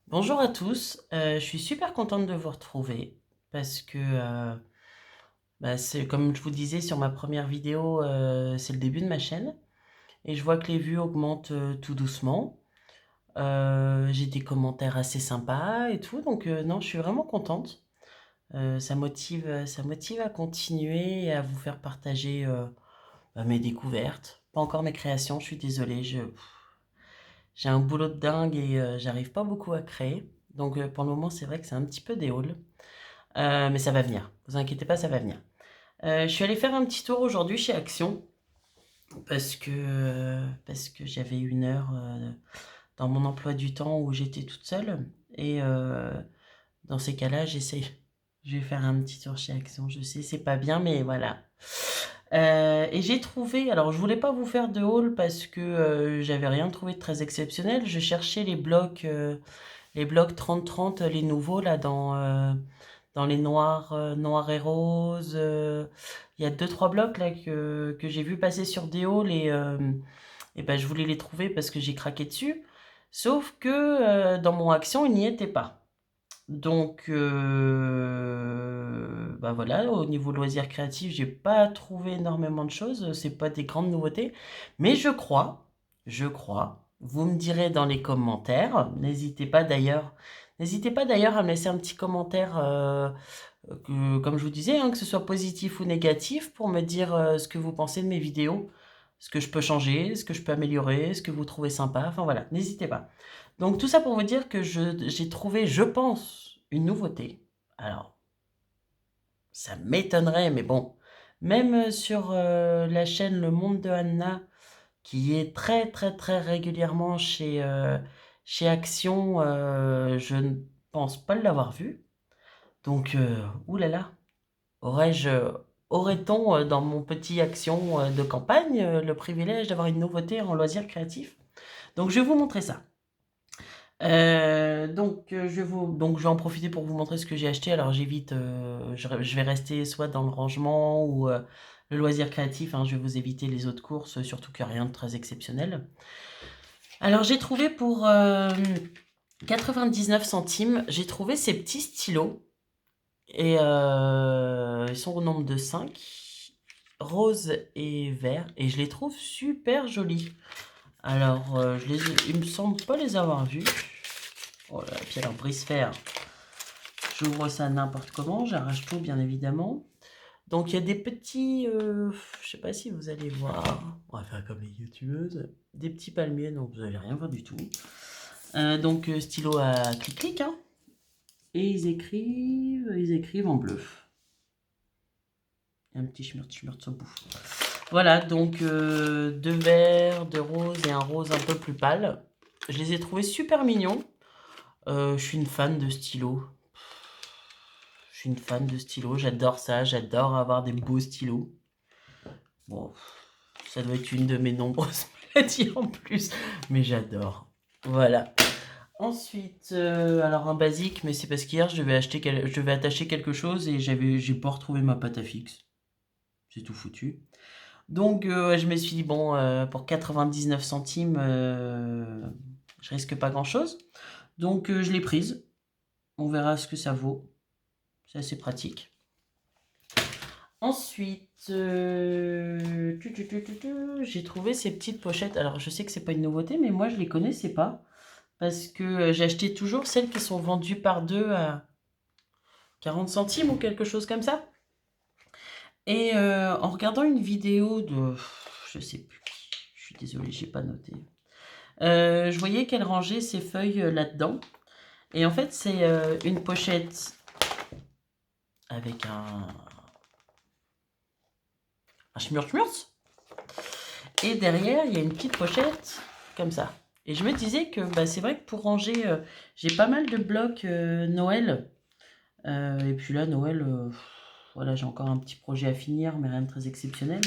Bonjour à tous, je suis super contente de vous retrouver parce que c'est comme je vous disais sur ma première vidéo, c'est le début de ma chaîne et je vois que les vues augmentent tout doucement. J'ai des commentaires assez sympas et tout, donc non, je suis vraiment contente. Ça motive à continuer et à vous faire partager mes découvertes. Pas encore mes créations, je suis désolée, j'ai un boulot de dingue et j'arrive pas beaucoup à créer. Donc pour le moment, c'est vrai que c'est un petit peu déhoule. Mais ça va venir. Vous inquiétez pas, ça va venir. Je suis allée faire un petit tour aujourd'hui chez Action parce que j'avais une heure dans mon emploi du temps où j'étais toute seule. Et dans ces cas-là, j'essaie. Je vais faire un petit tour chez Action. Je sais, c'est pas bien, mais voilà. Et j'ai trouvé, alors je voulais pas vous faire de haul parce que j'avais rien trouvé de très exceptionnel. Je cherchais les blocs 30-30, les nouveaux là dans les noirs, noirs et roses. Il y a deux trois blocs là que j'ai vu passer sur des hauls et ben je voulais les trouver parce que j'ai craqué dessus. Sauf que dans mon action, il n'y était pas. Donc bah voilà, au niveau loisirs créatifs, j'ai pas trouvé énormément de choses. C'est pas des grandes nouveautés, mais je crois. Vous me direz dans les commentaires. N'hésitez pas d'ailleurs à me laisser un petit commentaire, comme je vous disais, hein, que ce soit positif ou négatif, pour me dire ce que vous pensez de mes vidéos, ce que je peux changer, ce que je peux améliorer, ce que vous trouvez sympa. Enfin voilà, n'hésitez pas. Donc tout ça pour vous dire que j'ai trouvé, je pense, une nouveauté. Alors, ça m'étonnerait, mais bon, même sur la chaîne Le Monde de Anna, qui est très très très régulièrement chez Action, je ne pense pas l'avoir vue. Donc, oulala, aurais-je, aurait-on dans mon petit Action de campagne le privilège d'avoir une nouveauté en loisirs créatifs? Donc je vais vous montrer ça. Donc je vais en profiter pour vous montrer ce que j'ai acheté. Alors j'évite, je vais rester soit dans le rangement ou le loisir créatif, hein. Je vais vous éviter les autres courses, surtout qu'il n'y a rien de très exceptionnel. Alors j'ai trouvé pour 99 centimes, j'ai trouvé ces petits stylos. Et ils sont au nombre de 5, rose et vert. Et je les trouve super jolis. Alors, il me semble pas les avoir vus. Oh là, puis alors, brise-fer. J'ouvre ça n'importe comment, j'arrache tout bien évidemment. Donc il y a des petits, je sais pas si vous allez voir, on va faire comme les youtubeuses, des petits palmiers, donc vous allez rien voir du tout. Donc stylo à clic-clic, hein. Et ils écrivent en bleu. Un petit schmurt au bout. Voilà, donc deux verts, deux roses et un rose un peu plus pâle. Je les ai trouvés super mignons. Je suis une fan de stylos. Je suis une fan de stylos, j'adore ça, j'adore avoir des beaux stylos. Bon, ça doit être une de mes nombreuses maladies en plus, mais j'adore. Voilà. Ensuite, alors un basique, mais c'est parce qu'hier je devais attacher quelque chose et j'ai pas retrouvé ma pâte à fixe. C'est tout foutu. Donc je me suis dit bon, pour 99 centimes, je risque pas grand-chose. Donc je l'ai prise. On verra ce que ça vaut. C'est assez pratique. Ensuite, j'ai trouvé ces petites pochettes. Alors, je sais que c'est pas une nouveauté, mais moi, je les connaissais pas. Parce que j'ai acheté toujours celles qui sont vendues par deux à 40 centimes ou quelque chose comme ça. Et en regardant une vidéo de... Je sais plus qui. Je suis désolée, j'ai pas noté. Je voyais qu'elle rangeait ses feuilles là-dedans. Et en fait, c'est une pochette avec un schmurz. Et derrière, il y a une petite pochette comme ça. Et je me disais que bah, c'est vrai que pour ranger, j'ai pas mal de blocs Noël. Et puis là, Noël, voilà, j'ai encore un petit projet à finir, mais rien de très exceptionnel.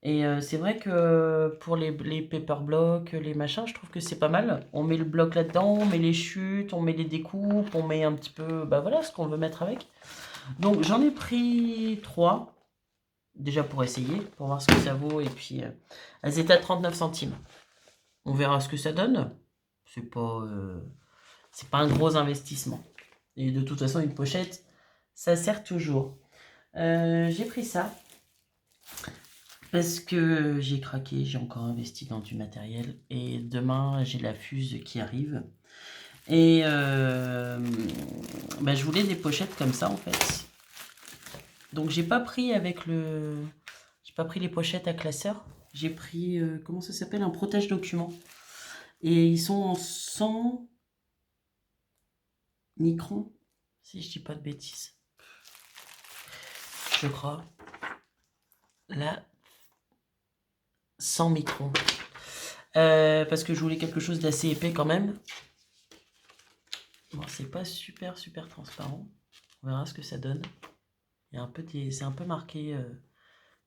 Et c'est vrai que pour les paper blocks, les machins, je trouve que c'est pas mal. On met le bloc là-dedans, on met les chutes, on met les découpes, on met un petit peu, bah voilà, ce qu'on veut mettre avec. Donc j'en ai pris 3, déjà pour essayer, pour voir ce que ça vaut. Et puis, elles étaient à 39 centimes. On verra ce que ça donne. C'est pas, C'est pas un gros investissement. Et de toute façon, une pochette, ça sert toujours. J'ai pris ça parce que j'ai craqué, j'ai encore investi dans du matériel. Et demain, j'ai la fuse qui arrive. Et je voulais des pochettes comme ça en fait. Donc j'ai pas pris avec le... J'ai pas pris les pochettes à classeur. J'ai pris, comment ça s'appelle, un protège document. Et ils sont en 100 microns, si je dis pas de bêtises. Je crois. Là, 100 microns. Parce que je voulais quelque chose d'assez épais quand même. Bon, c'est pas super transparent. On verra ce que ça donne. Il y a un peu c'est un peu marqué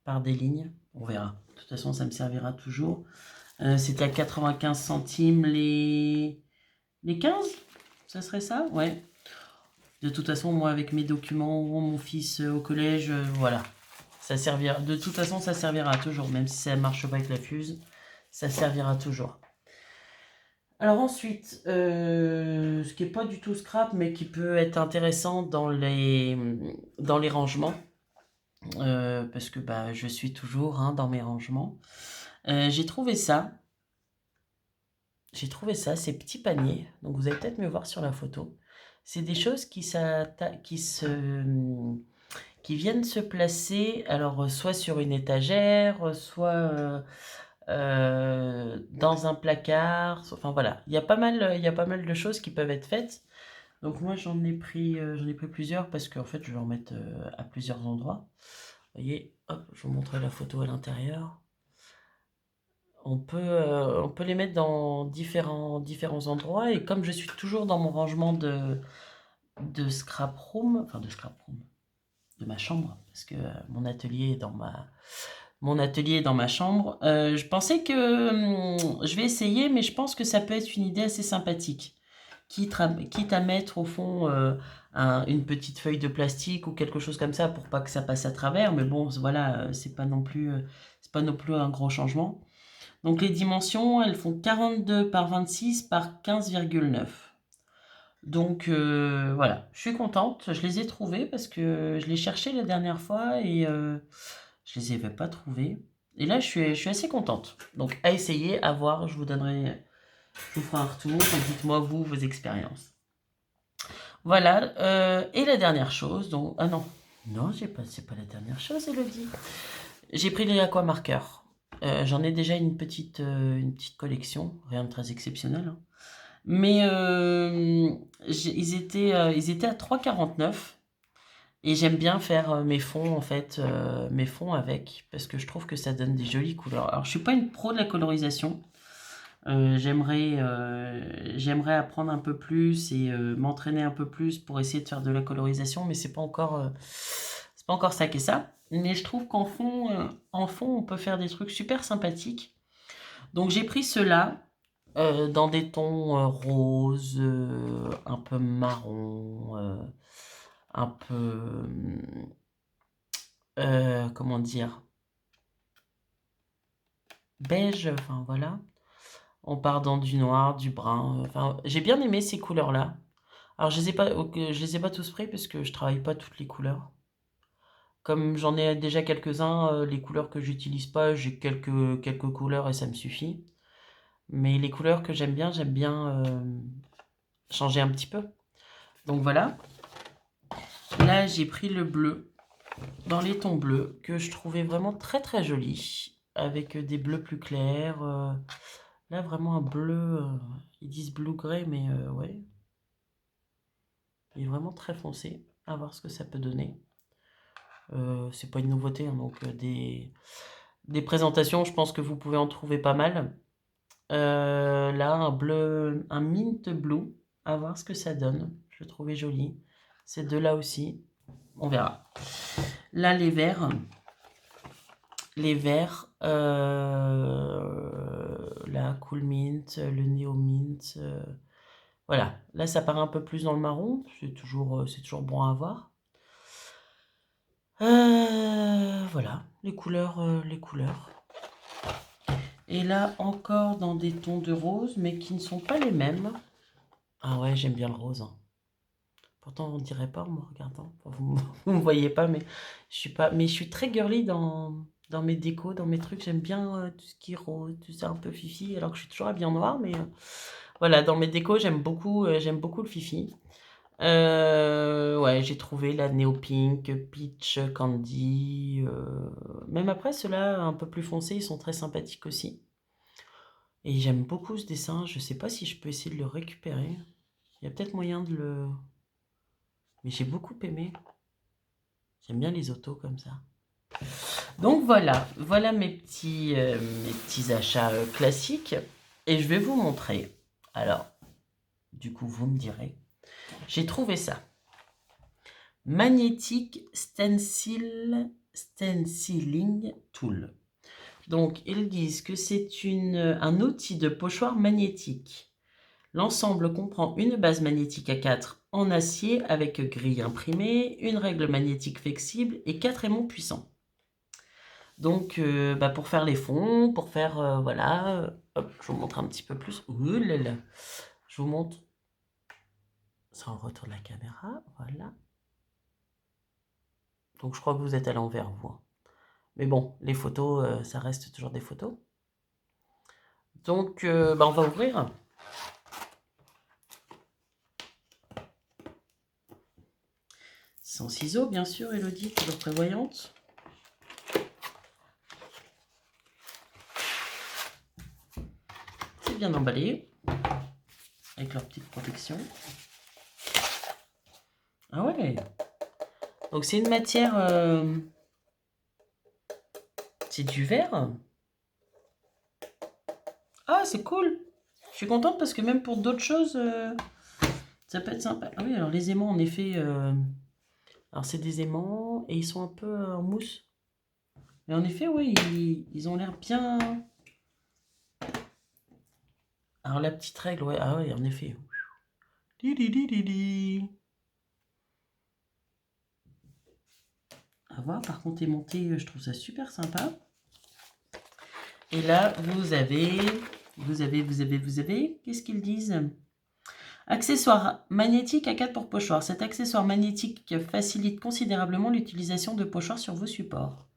par des lignes. On verra. De toute façon, ça me servira toujours. C'était à 95 centimes les 15. Ça serait ça? Ouais. De toute façon, moi, avec mes documents, mon fils au collège, voilà. Ça servira. De toute façon, ça servira toujours. Même si ça ne marche pas avec la fuse, ça servira toujours. Alors ensuite, ce qui n'est pas du tout scrap, mais qui peut être intéressant dans les rangements, parce que je suis toujours dans mes rangements. J'ai trouvé ça. Ces petits paniers. Donc vous allez peut-être me voir sur la photo. C'est des choses qui viennent se placer, alors soit sur une étagère, soit dans un placard. Enfin voilà, il y a pas mal de choses qui peuvent être faites. Donc moi j'en ai pris plusieurs parce qu'en fait je vais en mettre à plusieurs endroits. Vous voyez, hop, je vous montrer la photo à l'intérieur. On peut les mettre dans différents endroits. Et comme je suis toujours dans mon rangement de scrap room, de ma chambre, parce que mon atelier est dans ma chambre, je pensais que je vais essayer, mais je pense que ça peut être une idée assez sympathique. Quitte à mettre au fond une petite feuille de plastique ou quelque chose comme ça pour pas que ça passe à travers. Mais bon, voilà, c'est pas non plus un gros changement. Donc les dimensions, elles font 42 par 26 par 15,9. Donc voilà, je suis contente, je les ai trouvées parce que je les cherchais la dernière fois et je les avais pas trouvées. Et là, je suis assez contente. Donc à essayer, à voir, je vous ferai un retour et dites-moi vous vos expériences. Voilà, et la dernière chose, donc... Ah non, c'est pas la dernière chose, Elodie. J'ai pris les aquamarqueurs. J'en ai déjà une petite collection, rien de très exceptionnel, hein. Mais ils étaient à 3,49 et j'aime bien faire mes fonds en fait, mes fonds avec parce que je trouve que ça donne des jolies couleurs. Alors je suis pas une pro de la colorisation. J'aimerais apprendre un peu plus et m'entraîner un peu plus pour essayer de faire de la colorisation, mais c'est pas encore ça qui est ça. Mais je trouve qu'en fond, on peut faire des trucs super sympathiques. Donc j'ai pris ceux-là dans des tons roses, un peu marron, un peu, comment dire, beige, enfin voilà. On part dans du noir, du brun. Enfin, j'ai bien aimé ces couleurs-là. Alors je les ai pas tous pris parce que je travaille pas toutes les couleurs. Comme j'en ai déjà quelques-uns, les couleurs que j'utilise pas, j'ai quelques couleurs et ça me suffit. Mais les couleurs que j'aime bien changer un petit peu. Donc voilà. Là, j'ai pris le bleu, dans les tons bleus, que je trouvais vraiment très très joli, avec des bleus plus clairs. Là, vraiment un bleu, ils disent blue gray, mais ouais. Il est vraiment très foncé, à voir ce que ça peut donner. C'est pas une nouveauté, hein, donc des présentations, je pense que vous pouvez en trouver pas mal. Là, un mint blue, à voir ce que ça donne. Je le trouvais joli. Ces deux-là aussi, on verra. Là, les verts, la Cool Mint, le Neo Mint, voilà. Là, ça paraît un peu plus dans le marron, c'est toujours bon à voir. Voilà, les couleurs. Et là, encore dans des tons de rose, mais qui ne sont pas les mêmes. Ah ouais, j'aime bien le rose, hein. Pourtant, on dirait pas en me regardant. Enfin, vous me voyez pas, mais je suis très girly dans mes décos, dans mes trucs. J'aime bien tout ce qui est rose, tout ça un peu fifi, alors que je suis toujours habillée en noir. Mais voilà, dans mes décos, j'aime beaucoup le fifi. Ouais, j'ai trouvé la Neo Pink, Peach Candy. Même après, ceux-là un peu plus foncés, ils sont très sympathiques aussi. Et j'aime beaucoup ce dessin. Je sais pas si je peux essayer de le récupérer. Il y a peut-être moyen de le... Mais j'ai beaucoup aimé. J'aime bien les autos comme ça. Donc voilà mes petits achats classiques. Et je vais vous montrer. Alors, du coup, vous me direz. J'ai trouvé ça. Magnetic Stenciling Tool. Donc, ils disent que c'est un outil de pochoir magnétique. L'ensemble comprend une base magnétique A4 en acier avec grille imprimée, une règle magnétique flexible et 4 aimants puissants. Donc, pour faire les fonds, pour faire, voilà, hop, je vous montre un petit peu plus. Ouh là là. Je vous montre, sans retour de la caméra, voilà. Donc, je crois que vous êtes à l'envers, vous, hein. Mais bon, les photos, ça reste toujours des photos. Donc, on va ouvrir. Sans ciseaux, bien sûr, Elodie, toujours prévoyante. C'est bien emballé, avec leur petite protection. Ah ouais. Donc, c'est une matière... c'est du verre. Ah, c'est cool. Je suis contente parce que même pour d'autres choses, ça peut être sympa. Ah oui, alors les aimants, en effet... alors, c'est des aimants et ils sont un peu en mousse. Mais en effet, oui, ils ont l'air bien... Alors, la petite règle, ouais. Ah oui, en effet. À voir, par contre, aimanté, je trouve ça super sympa. Et là, vous avez, qu'est-ce qu'ils disent? Accessoire magnétique à 4 pour pochoir. Cet accessoire magnétique facilite considérablement l'utilisation de pochoirs sur vos supports.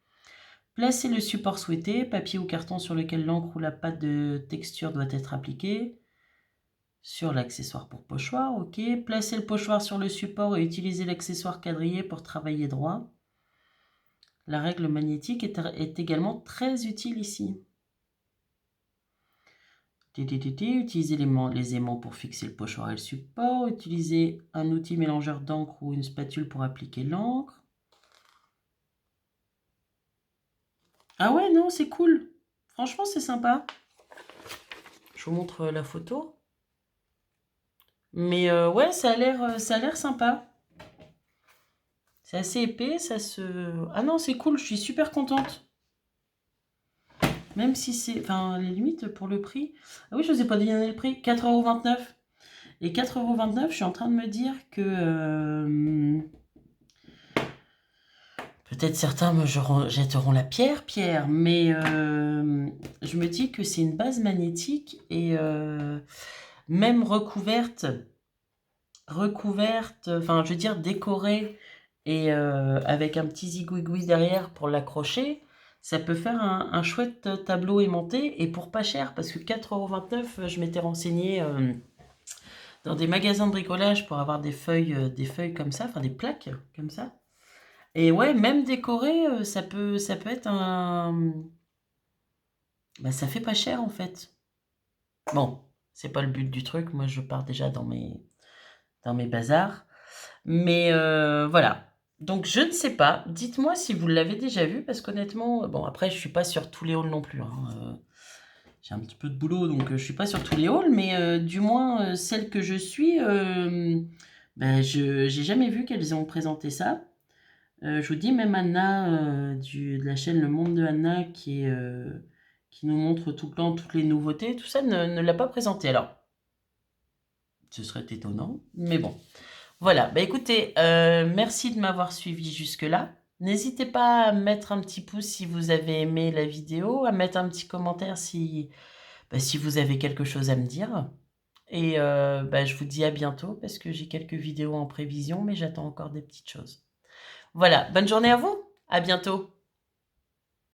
Placez le support souhaité, papier ou carton sur lequel l'encre ou la pâte de texture doit être appliquée. Sur l'accessoire pour pochoir, ok. Placez le pochoir sur le support et utilisez l'accessoire quadrillé pour travailler droit. La règle magnétique est également très utile ici. Utilisez les aimants pour fixer le pochoir et le support. Utilisez un outil mélangeur d'encre ou une spatule pour appliquer l'encre. Ah ouais, non, c'est cool. Franchement, c'est sympa. Je vous montre la photo. Mais ouais, ça a l'air sympa. C'est assez épais, ça se... Ah non, c'est cool, je suis super contente. Même si c'est... Enfin, les limites pour le prix... Ah oui, je ne vous ai pas donné le prix. 4,29 €. Et 4,29 €, je suis en train de me dire que... peut-être certains me jetteront la pierre, mais je me dis que c'est une base magnétique et même recouverte, enfin je veux dire décorée et avec un petit zigouigoui derrière pour l'accrocher, ça peut faire un chouette tableau aimanté et pour pas cher, parce que 4,29 €, je m'étais renseignée dans des magasins de bricolage pour avoir des feuilles comme ça, enfin des plaques comme ça. Et ouais, même décoré, ça peut être un... Bah, ça fait pas cher en fait. Bon, c'est pas le but du truc. Moi, je pars déjà dans mes bazars. Mais voilà. Donc, je ne sais pas. Dites-moi si vous l'avez déjà vu, parce qu'honnêtement, bon, après, je suis pas sur tous les hauls non plus, hein. J'ai un petit peu de boulot, donc je suis pas sur tous les hauls, mais du moins, celle que je suis, ben, j'ai jamais vu qu'elles ont présenté ça. Je vous dis, même Anna de la chaîne Le Monde de Anna qui nous montre tout le temps toutes les nouveautés, tout ça ne l'a pas présenté. Alors, ce serait étonnant, mais bon. Voilà, bah écoutez, merci de m'avoir suivi jusque-là. N'hésitez pas à mettre un petit pouce si vous avez aimé la vidéo, à mettre un petit commentaire si vous avez quelque chose à me dire. et bah, je vous dis à bientôt parce que j'ai quelques vidéos en prévision, mais j'attends encore des petites choses. Voilà, bonne journée à vous, à bientôt.